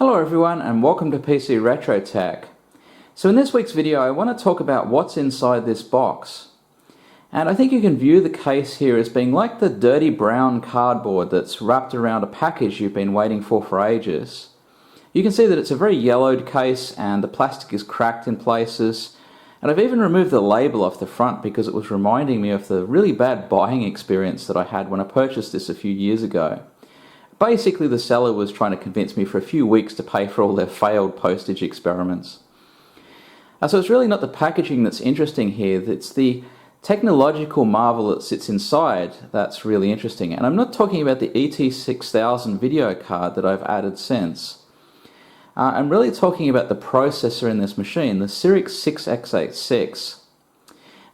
Hello everyone and welcome to PC Retro Tech. So in this week's video I want to talk about what's inside this box. And I think you can view the case here as being like the dirty brown cardboard that's wrapped around a package you've been waiting for ages. You can see that it's a very yellowed case and the plastic is cracked in places. And I've even removed the label off the front because it was reminding me of the really bad buying experience that I had when I purchased this a few years ago. Basically, the seller was trying to convince me for a few weeks to pay for all their failed postage experiments. So it's really not the packaging that's interesting here, it's the technological marvel that sits inside that's really interesting. And I'm not talking about the ET6000 video card that I've added since. I'm really talking about the processor in this machine, the Cyrix 6x86.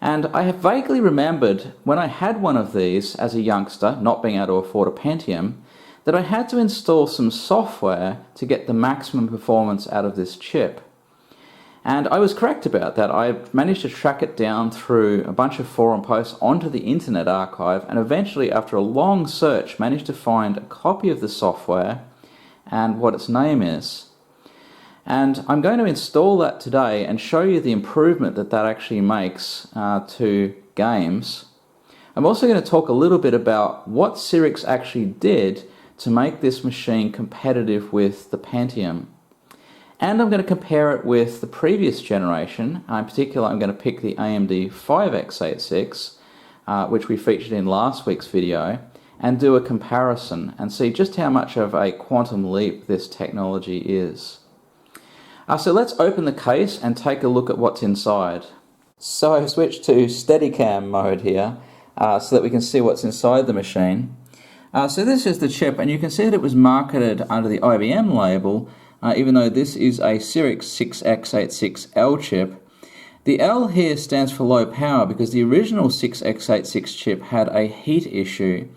And I have vaguely remembered when I had one of these as a youngster, not being able to afford a Pentium, that I had to install some software to get the maximum performance out of this chip. And I was correct about that. I managed to track it down through a bunch of forum posts onto the Internet Archive, and eventually, after a long search, managed to find a copy of the software and what its name is. And I'm going to install that today and show you the improvement that that actually makes to games. I'm also going to talk a little bit about what Cyrix actually did to make this machine competitive with the Pentium. And I'm going to compare it with the previous generation. In particular, I'm going to pick the AMD 5x86, which we featured in last week's video, and do a comparison and see just how much of a quantum leap this technology is. So let's open the case and take a look at what's inside. So I've switched to Steadicam mode here so that we can see what's inside the machine. So this is the chip, and you can see that it was marketed under the IBM label, even though this is a Cyrix 6x86L chip. The L here stands for low power because the original 6x86 chip had a heat issue.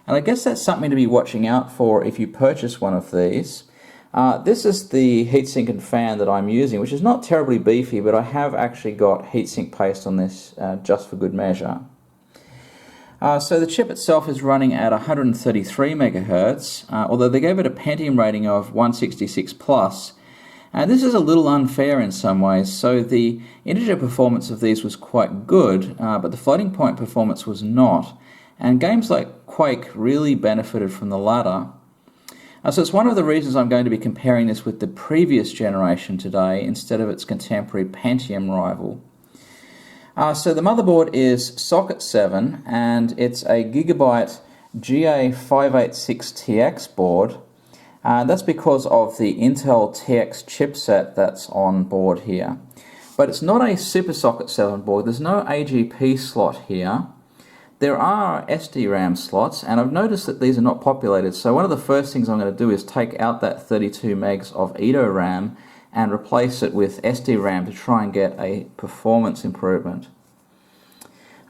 And I guess that's something to be watching out for if you purchase one of these. This is the heatsink and fan that I'm using, which is not terribly beefy, but I have actually got heatsink paste on this just for good measure. So the chip itself is running at 133 megahertz, although they gave it a Pentium rating of 166 plus. And this is a little unfair in some ways. So the integer performance of these was quite good, but the floating point performance was not. And games like Quake really benefited from the latter. So it's one of the reasons I'm going to be comparing this with the previous generation today instead of its contemporary Pentium rival. So the motherboard is socket 7 and it's a Gigabyte GA586TX board. That's because of the Intel TX chipset that's on board here. But it's not a Super Socket 7 board, there's no AGP slot here. There are SDRAM slots, and I've noticed that these are not populated, so one of the first things I'm going to do is take out that 32 megs of EDORAM and replace it with SDRAM to try and get a performance improvement.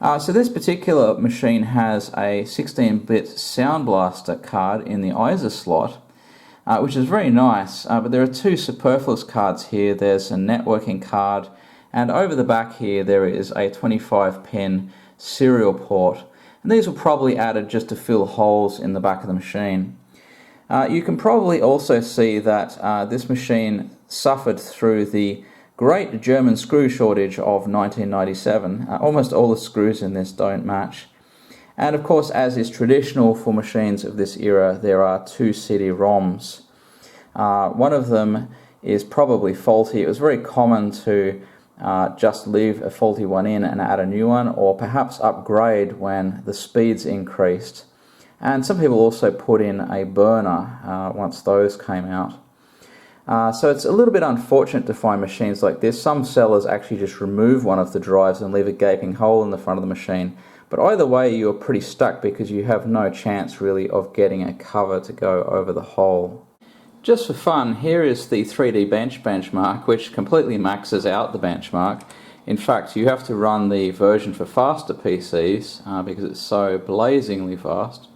So this particular machine has a 16-bit Sound Blaster card in the ISA slot, which is very nice, but there are two superfluous cards here. There's a networking card, and over the back here there is a 25-pin serial port, and these were probably added just to fill holes in the back of the machine. You can probably also see that this machine suffered through the great German screw shortage of 1997. Almost all the screws in this don't match. And of course, as is traditional for machines of this era, there are two CD-ROMs. One of them is probably faulty. It was very common to just leave a faulty one in and add a new one, or perhaps upgrade when the speeds increased. And some people also put in a burner once those came out. So it's a little bit unfortunate to find machines like this. Some sellers actually just remove one of the drives and leave a gaping hole in the front of the machine. But either way, you're pretty stuck because you have no chance really of getting a cover to go over the hole. Just for fun, here is the 3D Bench benchmark, which completely maxes out the benchmark. In fact, you have to run the version for faster PCs because it's so blazingly fast.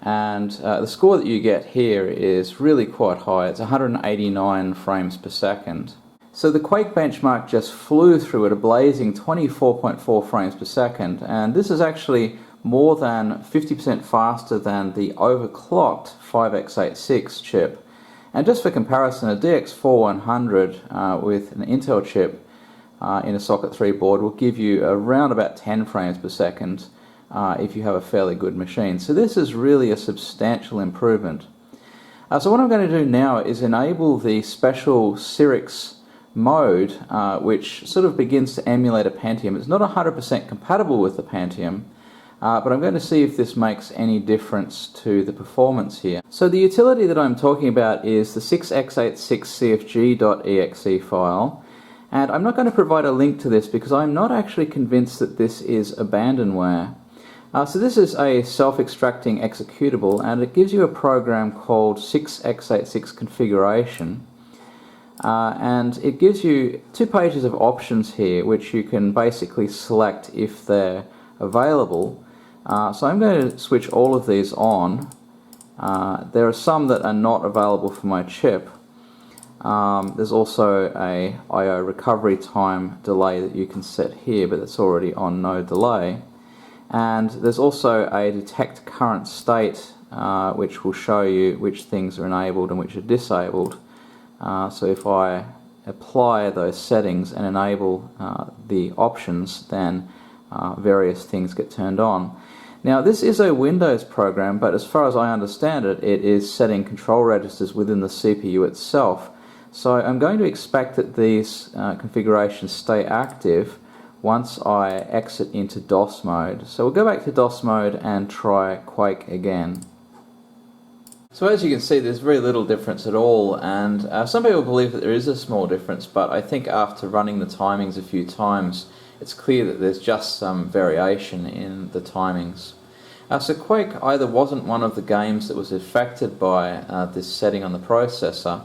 And the score that you get here is really quite high. It's 189 frames per second. So the Quake benchmark just flew through at a blazing 24.4 frames per second, and this is actually more than 50% faster than the overclocked 5x86 chip. And just for comparison, a DX4100 with an Intel chip in a socket 3 board will give you around about 10 frames per second if you have a fairly good machine. So this is really a substantial improvement. So what I'm going to do now is enable the special Cyrix mode, which sort of begins to emulate a Pentium. It's not 100% compatible with the Pentium, but I'm going to see if this makes any difference to the performance here. So the utility that I'm talking about is the 6x86 cfg.exe file, and I'm not going to provide a link to this because I'm not actually convinced that this is abandonware. So this is a self-extracting executable, and it gives you a program called 6x86 configuration. And it gives you 2 pages of options here which you can basically select if they're available. So I'm going to switch all of these on. There are some that are not available for my chip. There's also a I/O recovery time delay that you can set here, but it's already on no delay. And there's also a detect current state which will show you which things are enabled and which are disabled. So if I apply those settings and enable the options, then various things get turned on. Now this is a Windows program, but as far as I understand it, it is setting control registers within the CPU itself. So I'm going to expect that these configurations stay active once I exit into DOS mode. So we'll go back to DOS mode and try Quake again. So as you can see, there's very little difference at all, and some people believe that there is a small difference, but I think after running the timings a few times, it's clear that there's just some variation in the timings. So Quake either wasn't one of the games that was affected by this setting on the processor,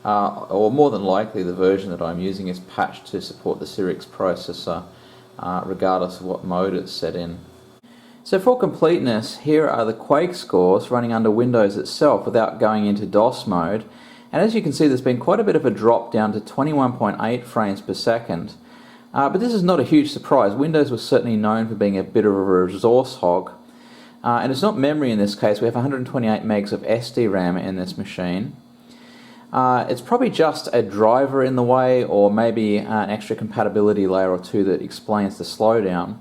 or more than likely the version that I'm using is patched to support the Cyrix processor, regardless of what mode it's set in. So for completeness, here are the Quake scores running under Windows itself without going into DOS mode. And as you can see, there's been quite a bit of a drop down to 21.8 frames per second. But this is not a huge surprise. Windows was certainly known for being a bit of a resource hog. And it's not memory in this case. We have 128 megs of SD RAM in this machine. It's probably just a driver in the way, or maybe an extra compatibility layer or two that explains the slowdown.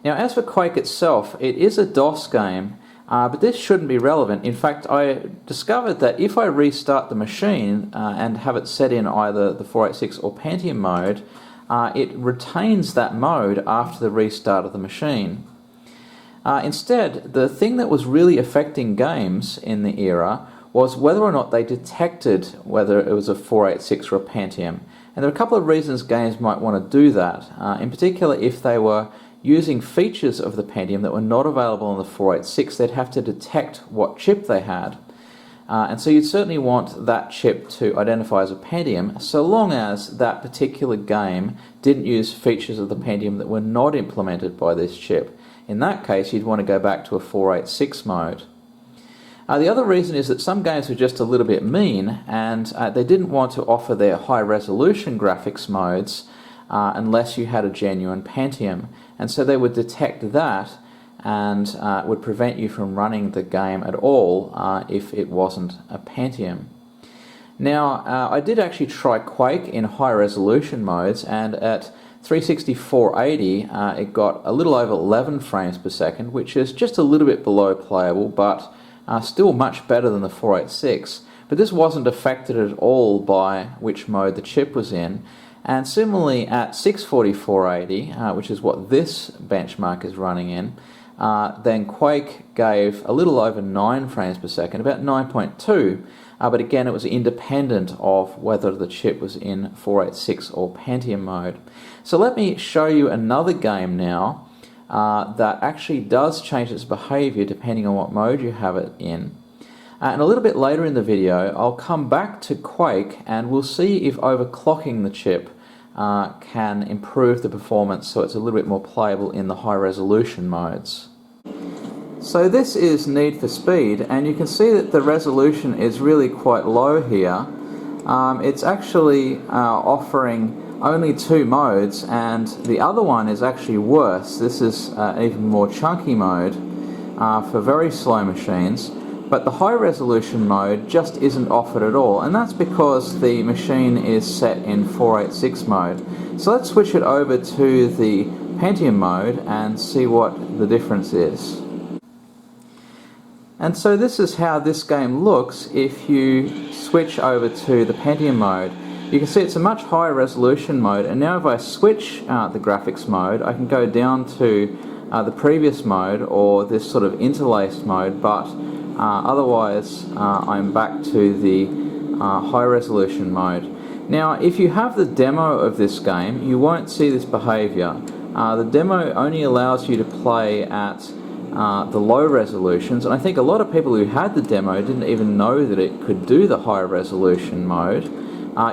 Now as for Quake itself, it is a DOS game, but this shouldn't be relevant. In fact, I discovered that if I restart the machine and have it set in either the 486 or Pentium mode, it retains that mode after the restart of the machine. Instead, the thing that was really affecting games in the era was whether or not they detected whether it was a 486 or a Pentium. And there are a couple of reasons games might want to do that, in particular if they were using features of the Pentium that were not available on the 486, they'd have to detect what chip they had. And so you'd certainly want that chip to identify as a Pentium, so long as that particular game didn't use features of the Pentium that were not implemented by this chip. In that case, you'd want to go back to a 486 mode. The other reason is that some games were just a little bit mean, and they didn't want to offer their high-resolution graphics modes unless you had a genuine Pentium. And so they would detect that and would prevent you from running the game at all if it wasn't a Pentium. Now, I did actually try Quake in high-resolution modes, and at 360/480 it got a little over 11 frames per second, which is just a little bit below playable, but still much better than the 486. But this wasn't affected at all by which mode the chip was in. And similarly at 640/480, which is what this benchmark is running in, then Quake gave a little over 9 frames per second, about 9.2, but again it was independent of whether the chip was in 486 or Pentium mode. So let me show you another game now that actually does change its behavior depending on what mode you have it in. And a little bit later in the video I'll come back to Quake and we'll see if overclocking the chip can improve the performance so it's a little bit more playable in the high resolution modes. So this is Need for Speed, and you can see that the resolution is really quite low here. It's actually offering only 2 modes, and the other one is actually worse. This is an even more chunky mode for very slow machines. but the high resolution mode just isn't offered at all, and that's because the machine is set in 486 mode. So let's switch it over to the Pentium mode and see what the difference is. And so this is how this game looks if you switch over to the Pentium mode. You can see it's a much higher resolution mode, and now if I switch the graphics mode, I can go down to the previous mode or this sort of interlaced mode, but otherwise I'm back to the high resolution mode. Now if you have the demo of this game, you won't see this behavior. The demo only allows you to play at the low resolutions, and I think a lot of people who had the demo didn't even know that it could do the higher resolution mode.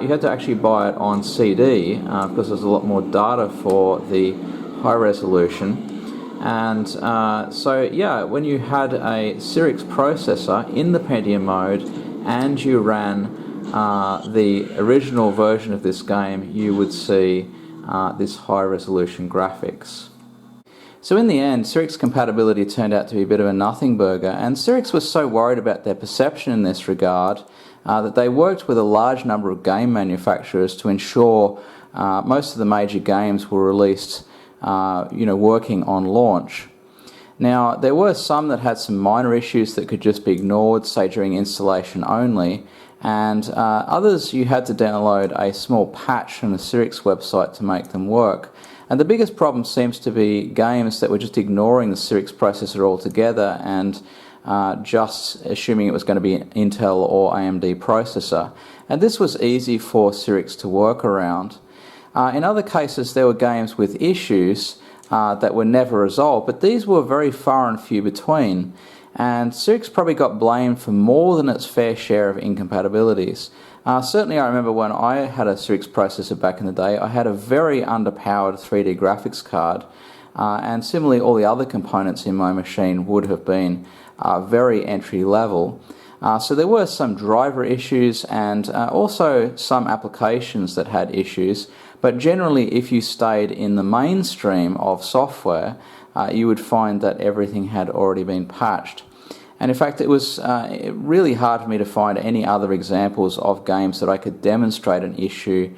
You had to actually buy it on CD because there's a lot more data for the high resolution. And so yeah, when you had a Cyrix processor in the Pentium mode and you ran the original version of this game, you would see this high resolution graphics. So in the end, Cyrix compatibility turned out to be a bit of a nothing burger, and Cyrix was so worried about their perception in this regard that they worked with a large number of game manufacturers to ensure most of the major games were released working on launch. Now there were some that had some minor issues that could just be ignored, say during installation only, and others you had to download a small patch from the Cyrix website to make them work. And the biggest problem seems to be games that were just ignoring the Cyrix processor altogether and just assuming it was going to be an Intel or AMD processor. And this was easy for Cyrix to work around. In other cases there were games with issues that were never resolved, but these were very far and few between. And Cyrix probably got blamed for more than its fair share of incompatibilities. Certainly I remember when I had a Cyrix processor back in the day, I had a very underpowered 3D graphics card, and similarly all the other components in my machine would have been very entry level. So there were some driver issues and also some applications that had issues, but generally if you stayed in the mainstream of software, you would find that everything had already been patched. And in fact it was really hard for me to find any other examples of games that I could demonstrate an issue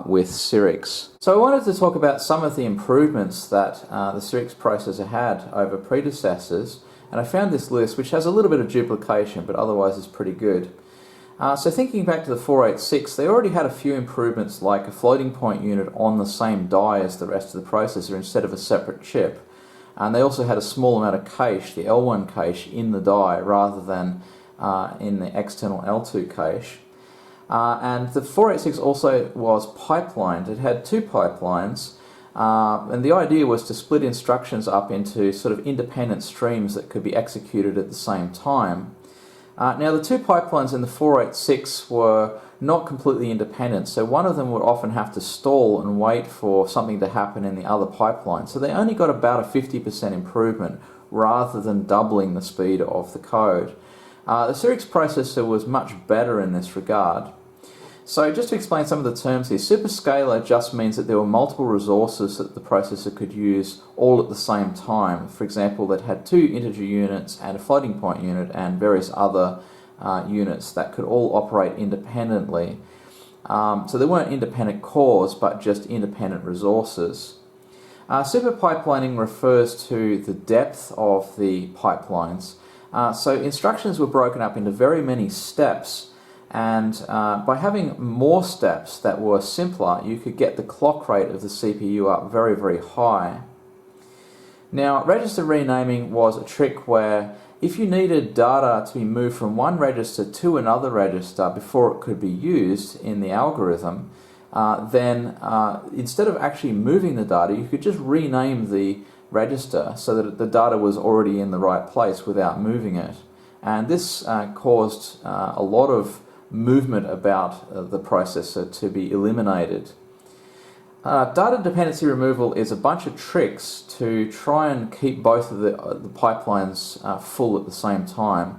with Cyrix. So I wanted to talk about some of the improvements that the Cyrix processor had over predecessors, and I found this list which has a little bit of duplication but otherwise is pretty good. So thinking back to the 486, they already had a few improvements like a floating point unit on the same die as the rest of the processor instead of a separate chip. And they also had a small amount of cache, the L1 cache, in the die rather than in the external L2 cache. And the 486 also was pipelined. It had two pipelines, and the idea was to split instructions up into sort of independent streams that could be executed at the same time. Now the two pipelines in the 486 were not completely independent, so one of them would often have to stall and wait for something to happen in the other pipeline. So they only got about a 50% improvement rather than doubling the speed of the code. The Cyrix processor was much better in this regard. So just to explain some of the terms here, superscalar just means that there were multiple resources that the processor could use all at the same time. For example, that had two integer units and a floating point unit and various other units that could all operate independently. So they weren't independent cores, but just independent resources. Super pipelining refers to the depth of the pipelines. So instructions were broken up into very many steps, and by having more steps that were simpler, you could get the clock rate of the CPU up very, very high. Now, register renaming was a trick where if you needed data to be moved from one register to another register before it could be used in the algorithm, then instead of actually moving the data, you could just rename the register so that the data was already in the right place without moving it. And this caused a lot of movement about the processor to be eliminated. Data dependency removal is a bunch of tricks to try and keep both of the pipelines full at the same time.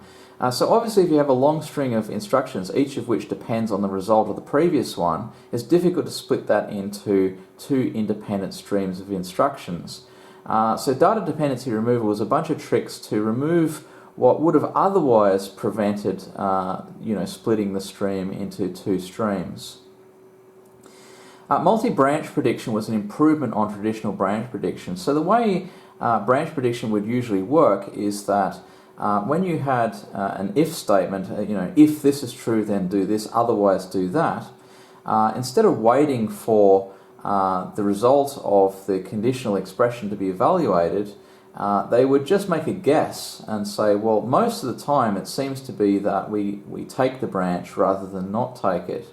So obviously if you have a long string of instructions, each of which depends on the result of the previous one, it's difficult to split that into two independent streams of instructions. So data dependency removal is a bunch of tricks to remove what would have otherwise prevented splitting the stream into two streams. Multi-branch prediction was an improvement on traditional branch prediction. So the way branch prediction would usually work is that when you had an if statement, if this is true then do this, otherwise do that, instead of waiting for the result of the conditional expression to be evaluated, they would just make a guess and say, well, most of the time it seems to be that we take the branch rather than not take it.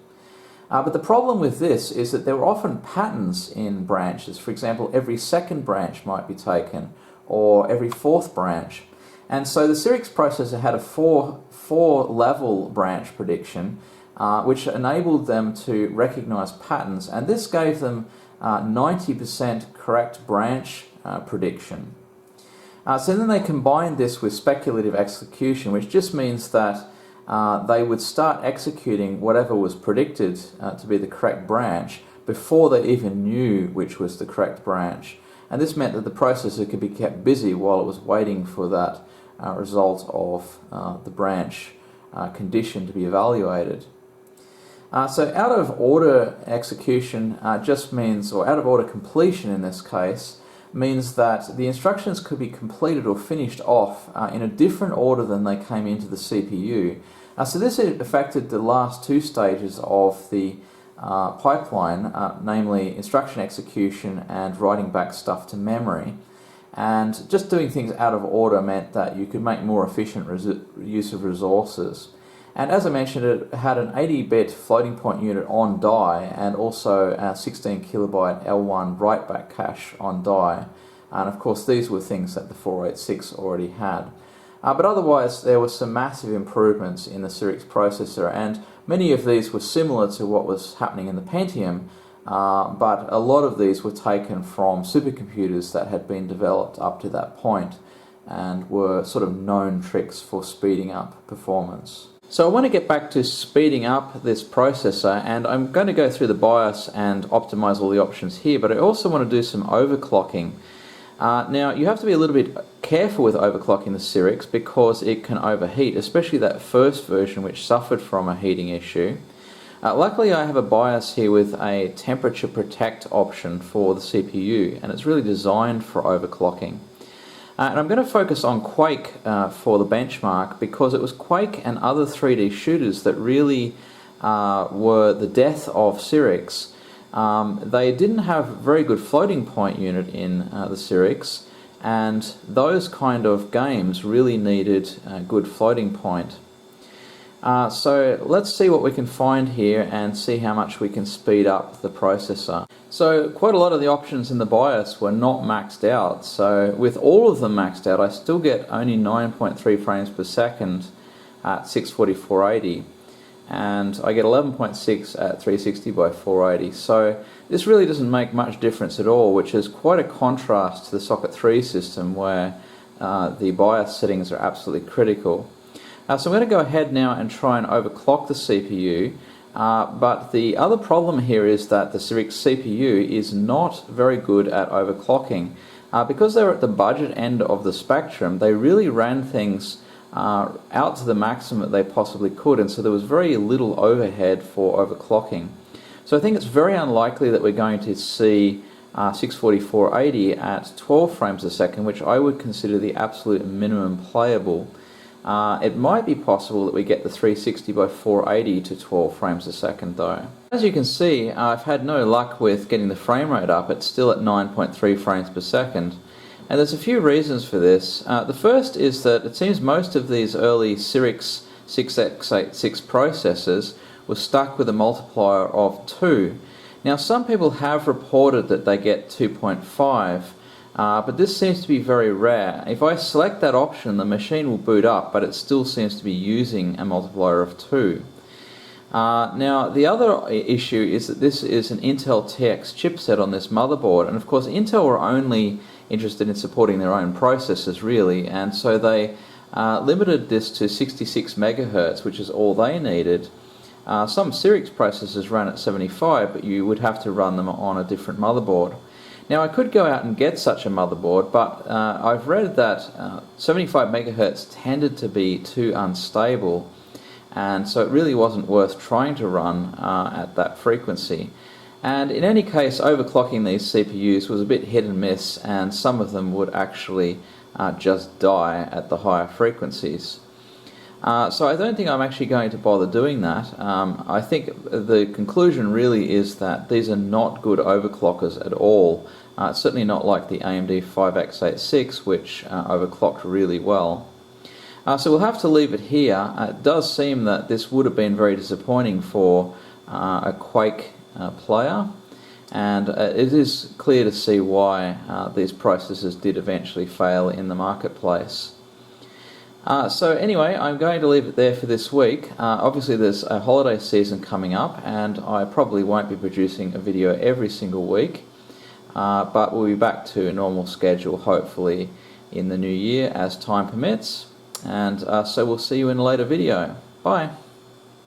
But the problem with this is that there were often patterns in branches. For example, every second branch might be taken, or every fourth branch. And so the Cyrix processor had a four-level branch prediction, which enabled them to recognize patterns, and this gave them 90% correct branch prediction. So then they combined this with speculative execution, which just means that they would start executing whatever was predicted to be the correct branch before they even knew which was the correct branch. And this meant that the processor could be kept busy while it was waiting for that result of the branch condition to be evaluated. So out of order execution just means, or out of order completion in this case, means that the instructions could be completed or finished off in a different order than they came into the CPU. So this affected the last two stages of the pipeline, namely instruction execution and writing back stuff to memory. And just doing things out of order meant that you could make more efficient use of resources. And as I mentioned, it had an 80-bit floating point unit on die and also a 16 kilobyte L1 write-back cache on die. And of course these were things that the 486 already had. But otherwise there were some massive improvements in the Cyrix processor, and many of these were similar to what was happening in the Pentium, but a lot of these were taken from supercomputers that had been developed up to that point and were sort of known tricks for speeding up performance. So I want to get back to speeding up this processor, and I'm going to go through the BIOS and optimize all the options here, but I also want to do some overclocking. Now you have to be a little bit careful with overclocking the Cyrix because it can overheat, especially that first version which suffered from a heating issue. Luckily I have a BIOS here with a temperature protect option for the CPU, and it's really designed for overclocking. And I'm going to focus on Quake for the benchmark because it was Quake and other 3D shooters that really were the death of Cyrix. They didn't have a very good floating point unit in the Cyrix, and those kind of games really needed a good floating point. So let's see what we can find here and see how much we can speed up the processor. So quite a lot of the options in the BIOS were not maxed out, so with all of them maxed out I still get only 9.3 frames per second at 640/480, and I get 11.6 at 360 by 480. So this really doesn't make much difference at all, which is quite a contrast to the Socket 3 system where the BIOS settings are absolutely critical. So I'm going to go ahead now and try and overclock the CPU, but the other problem here is that the Cyrix CPU is not very good at overclocking. Because they're at the budget end of the spectrum, they really ran things out to the maximum that they possibly could, and so there was very little overhead for overclocking. So I think it's very unlikely that we're going to see 640/480 at 12 frames a second, which I would consider the absolute minimum playable. It might be possible that we get the 360 by 480 to 12 frames a second though. As you can see, I've had no luck with getting the frame rate up. It's still at 9.3 frames per second. And there's a few reasons for this. The first is that it seems most of these early Cyrix 6x86 processors were stuck with a multiplier of 2. Now some people have reported that they get 2.5, but this seems to be very rare. If I select that option, the machine will boot up, but it still seems to be using a multiplier of 2. Now the other issue is that this is an Intel TX chipset on this motherboard, and of course Intel were only interested in supporting their own processors really, and so they limited this to 66 megahertz, which is all they needed. Some Cyrix processors ran at 75, but you would have to run them on a different motherboard. Now I could go out and get such a motherboard, but I've read that 75 megahertz tended to be too unstable, and so it really wasn't worth trying to run at that frequency. And in any case, overclocking these CPUs was a bit hit and miss, and some of them would actually just die at the higher frequencies. So I don't think I'm actually going to bother doing that. I think the conclusion really is that these are not good overclockers at all. Certainly not like the AMD 5x86, which overclocked really well. So we'll have to leave it here. It does seem that this would have been very disappointing for a Quake player, and it is clear to see why these processors did eventually fail in the marketplace. So anyway, I'm going to leave it there for this week. Obviously there's a holiday season coming up, and I probably won't be producing a video every single week, but we'll be back to a normal schedule hopefully in the new year as time permits, and so we'll see you in a later video. Bye!